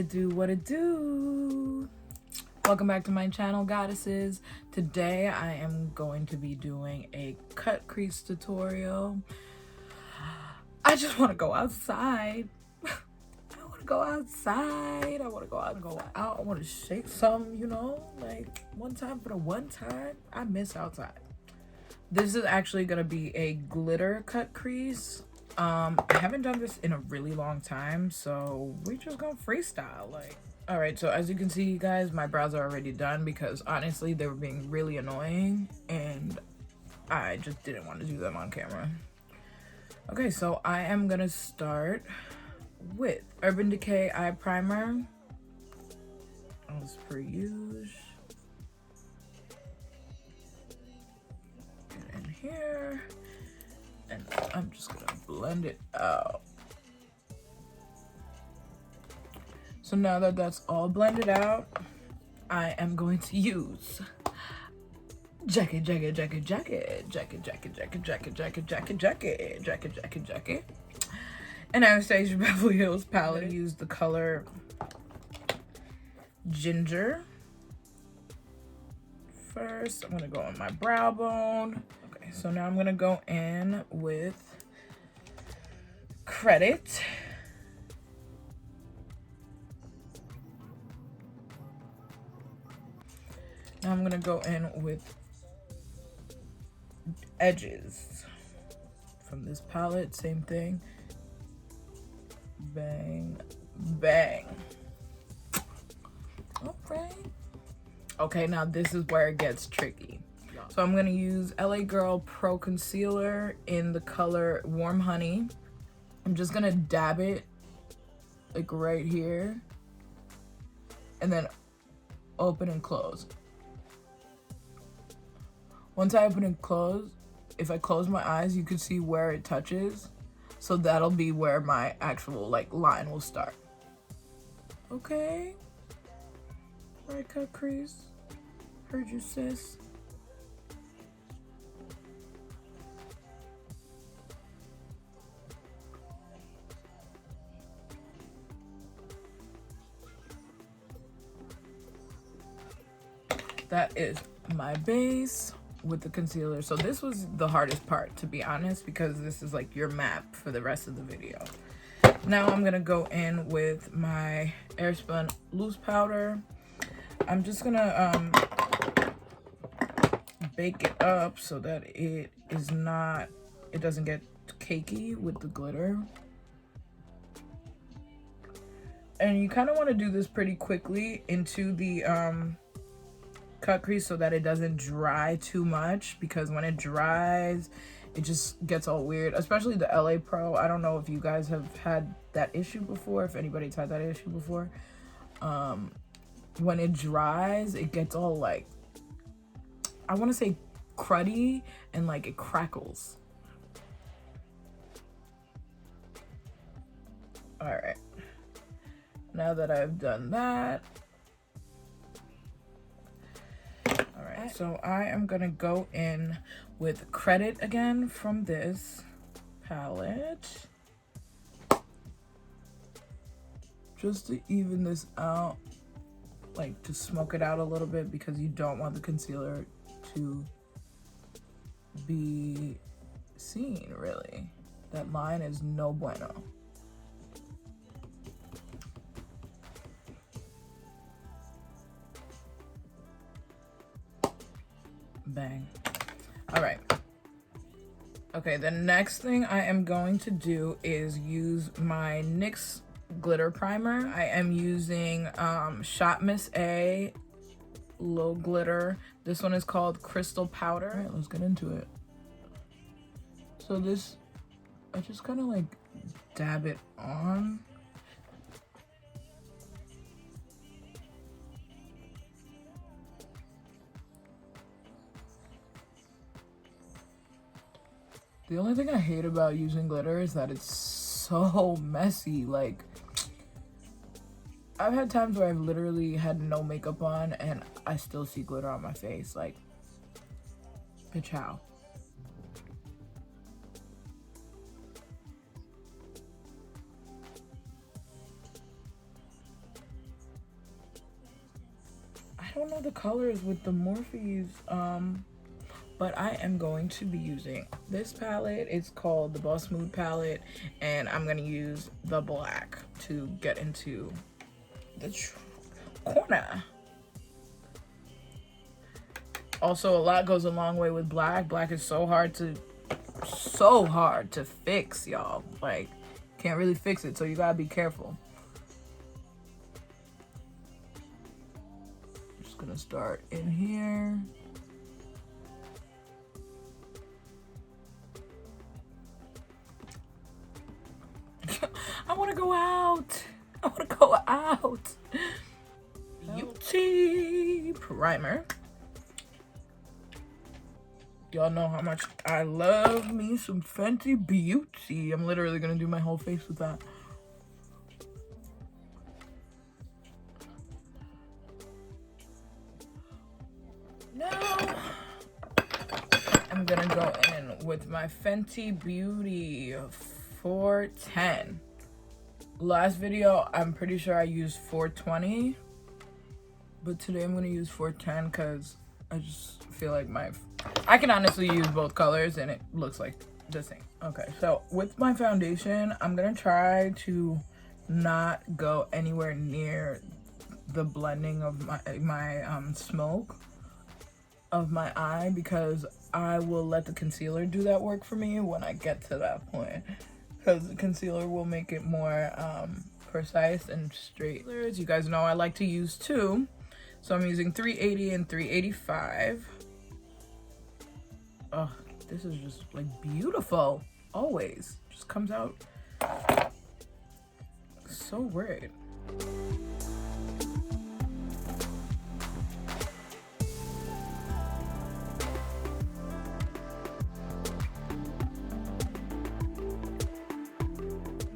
it do, what it do. Welcome back to my channel, goddesses. Today I am going to be doing a cut crease tutorial. I just want to go outside. I want to go outside. I want to go out. I want to shake some, you know, like one time for the one time. I miss outside. This is actually going to be a glitter cut crease. I haven't done this in a really long time, so we're just gonna freestyle. Like, all right, so as you can see, guys, my brows are already done because honestly they were being really annoying and I just didn't want to do them on camera. Okay, so I am gonna start with Urban Decay eye primer as per usual. Get in here. And I'm just gonna blend it out. So now that that's all blended out, I am going to use jacket, and Anastasia Beverly Hills palette. I use the color Ginger. First, I'm gonna go on my brow bone. Okay, so now I'm gonna go in with Credit. Now I'm gonna go in with Edges from this palette. Same thing. Bang, bang. All right. Okay, now this is where it gets tricky. So I'm gonna use LA Girl Pro Concealer in the color Warm Honey. I'm just gonna dab it like right here and then open and close. Once I open and close, if I close my eyes, you can see where it touches. So that'll be where my actual like line will start. Okay. All right, cut crease. Heard you, sis. That is my base with the concealer. So this was the hardest part, to be honest, because this is like your map for the rest of the video. Now I'm gonna go in with my Airspun loose powder. I'm just gonna bake it up so that it doesn't get cakey with the glitter. And you kind of want to do this pretty quickly into the cut crease so that it doesn't dry too much, because when it dries it just gets all weird, especially the LA Pro. I don't know if you guys have had that issue before, if anybody's had that issue before. When it dries it gets all like, I want to say cruddy, and like it crackles. All right, now that I've done that, all right, so I am gonna go in with Credit again from this palette, just to even this out, like to smoke it out a little bit, because you don't want the concealer to be seen, really. That line is no bueno. Bang. All right. Okay, the next thing I am going to do is use my NYX glitter primer. I am using Shot Miss A low glitter. This one is called Crystal Powder. All right, let's get into it. So this, I just kind of like dab it on. The only thing I hate about using glitter is that it's so messy. Like, I've had times where I've literally had no makeup on and I still see glitter on my face. Like, bitch, how? don't know the colors with the Morphes, but I am going to be using this palette. It's called the Boss Mood palette, and I'm gonna use the black to get into the corner. Also, a lot goes a long way with black. Black is so hard to fix, y'all. Like, can't really fix it, so you gotta be careful. Just gonna start in here. I wanna go out. I wanna go out. Beauty primer. Y'all know how much I love me some Fenty Beauty. I'm literally gonna do my whole face with that. Now, I'm gonna go in with my Fenty Beauty 410. Last video, I'm pretty sure I used 420. But today I'm gonna use 410 because I just feel like I can honestly use both colors and it looks like the same. Okay, so with my foundation, I'm gonna try to not go anywhere near the blending of my smoke of my eye, because I will let the concealer do that work for me when I get to that point, because the concealer will make it more precise and straight. You guys know I like to use two, so I'm using 380 and 385. Oh, this is just like beautiful. Always just comes out so great.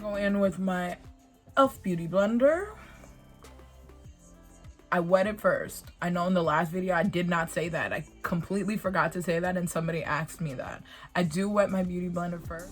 Go in with my e.l.f. Beauty Blender. I wet it first. I know in the last video I did not say that. I completely forgot to say that and somebody asked me that. I do wet my Beauty Blender first.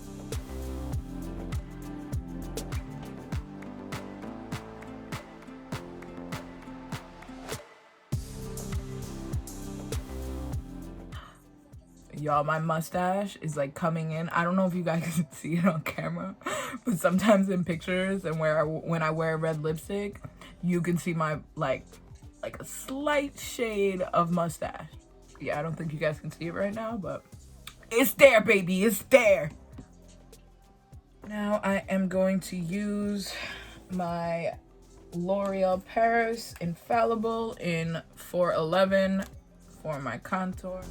Y'all, my mustache is like coming in. I don't know if you guys can see it on camera, but sometimes in pictures and when I wear red lipstick, you can see my like a slight shade of mustache. Yeah, I don't think you guys can see it right now, but it's there, baby, it's there. Now I am going to use my L'Oreal Paris Infallible in 411 for my contour.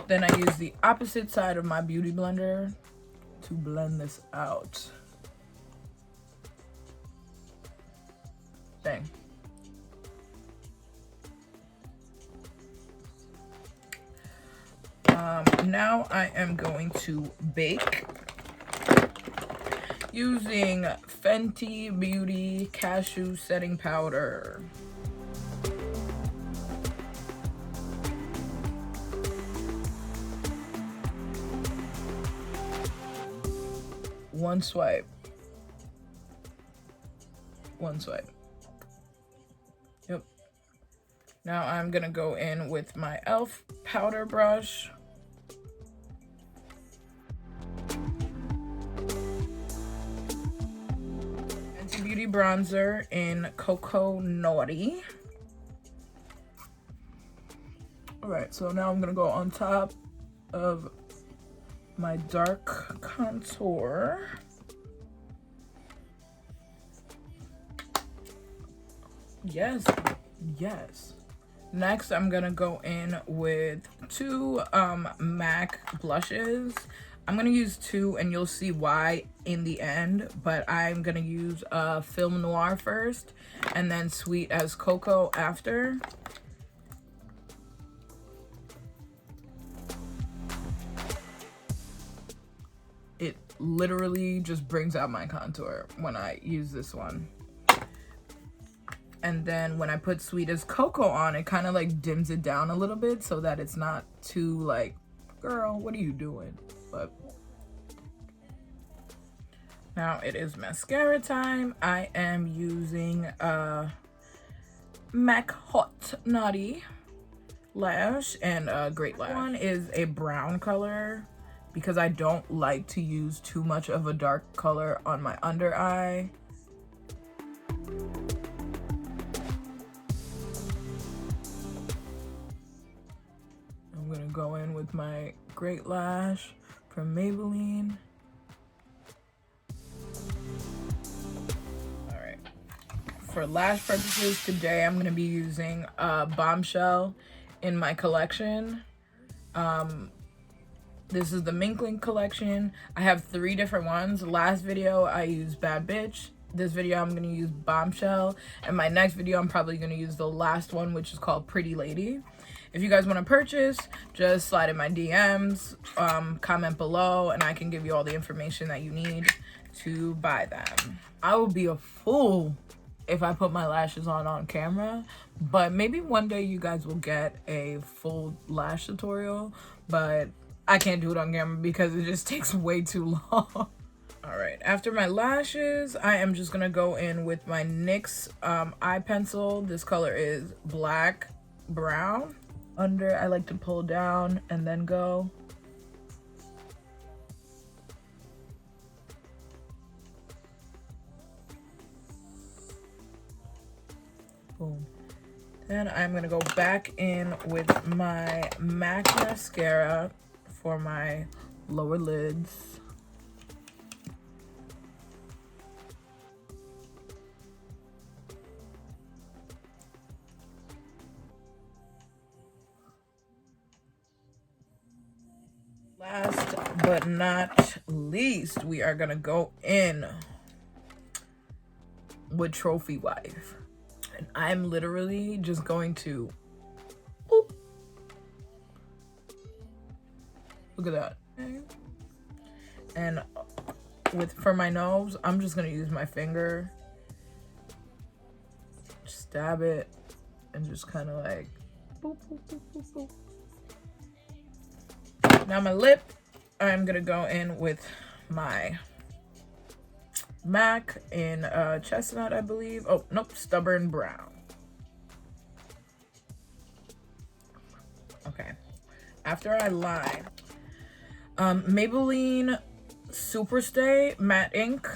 Then I use the opposite side of my Beauty Blender to blend this out. Dang. Now I am going to bake using Fenty Beauty Cashew Setting Powder. One swipe. Yep. Now I'm gonna go in with my e.l.f. powder brush. Fenty Beauty bronzer in Cocoa Naughty. All right, so now I'm gonna go on top of my dark contour. Yes. Next, I'm gonna go in with two MAC blushes. I'm gonna use two and you'll see why in the end, but I'm gonna use Film Noir first and then Sweet as Cocoa after. It literally just brings out my contour when I use this one. And then when I put Sweet as Cocoa on, it kind of like dims it down a little bit so that it's not too like, girl, what are you doing? but now it is mascara time. I am using MAC Hot Naughty lash and Great Lash. One is a brown color because I don't like to use too much of a dark color on my under eye. I'm gonna go in with my Great Lash from Maybelline. Alright, for lash purposes today, I'm gonna be using Bombshell in my collection. This is the Minkling collection. I have 3 different ones. Last video I used Bad Bitch. This video I'm gonna use Bombshell, and my next video I'm probably gonna use the last one, which is called Pretty Lady. If you guys want to purchase, just slide in my DMs, comment below, and I can give you all the information that you need to buy them. I will be a fool if I put my lashes on camera, but maybe one day you guys will get a full lash tutorial, but I can't do it on camera because it just takes way too long. All right, after my lashes, I am just gonna go in with my NYX eye pencil. This color is Black Brown. Under, I like to pull down and then go. Boom. Then I'm gonna go back in with my MAC mascara for my lower lids. Last but not least, we are gonna go in with Trophy Wife. And I'm literally just going to, boop. Look at that. Okay. And for my nose, I'm just gonna use my finger, stab it, and just kind of like, boop, boop, boop, boop, boop. Now my lip, I'm gonna go in with my MAC in Chestnut, I believe. Oh, nope, Stubborn Brown. Okay, after I line, Maybelline Superstay Matte Ink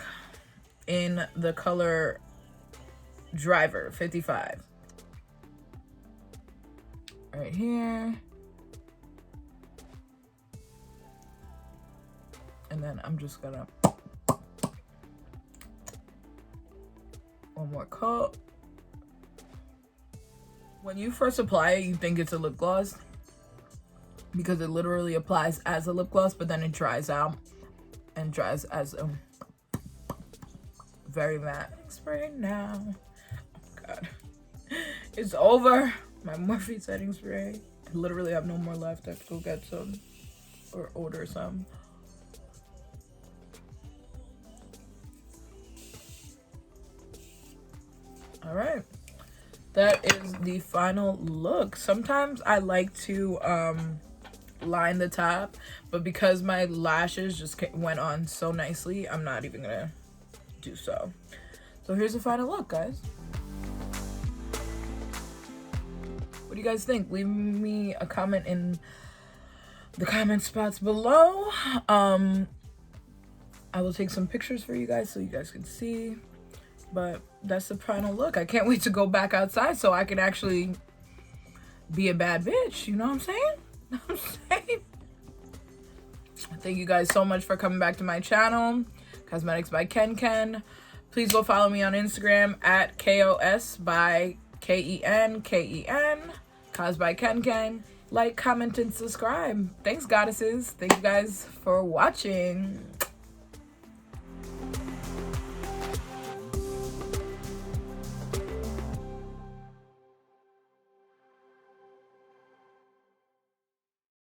in the color Driver 55. Right here. And then I'm just gonna one more coat. When you first apply it, you think it's a lip gloss because it literally applies as a lip gloss, but then it dries out and dries as a very matte spray now. Oh god, it's over. My Morphe setting spray. I literally have no more left. I have to go get some or order some. All right, that is the final look. Sometimes I like to line the top, but because my lashes just went on so nicely, I'm not even gonna do so. So here's the final look, guys. What do you guys think? Leave me a comment in the comment spots below. I will take some pictures for you guys so you guys can see. But that's the final look. I can't wait to go back outside so I can actually be a bad bitch. You know what I'm saying? Thank you guys so much for coming back to my channel, Cosmetics by Ken. Please go follow me on Instagram at KOS by KEN, Cos by Ken. Like, comment, and subscribe. Thanks, goddesses. Thank you guys for watching.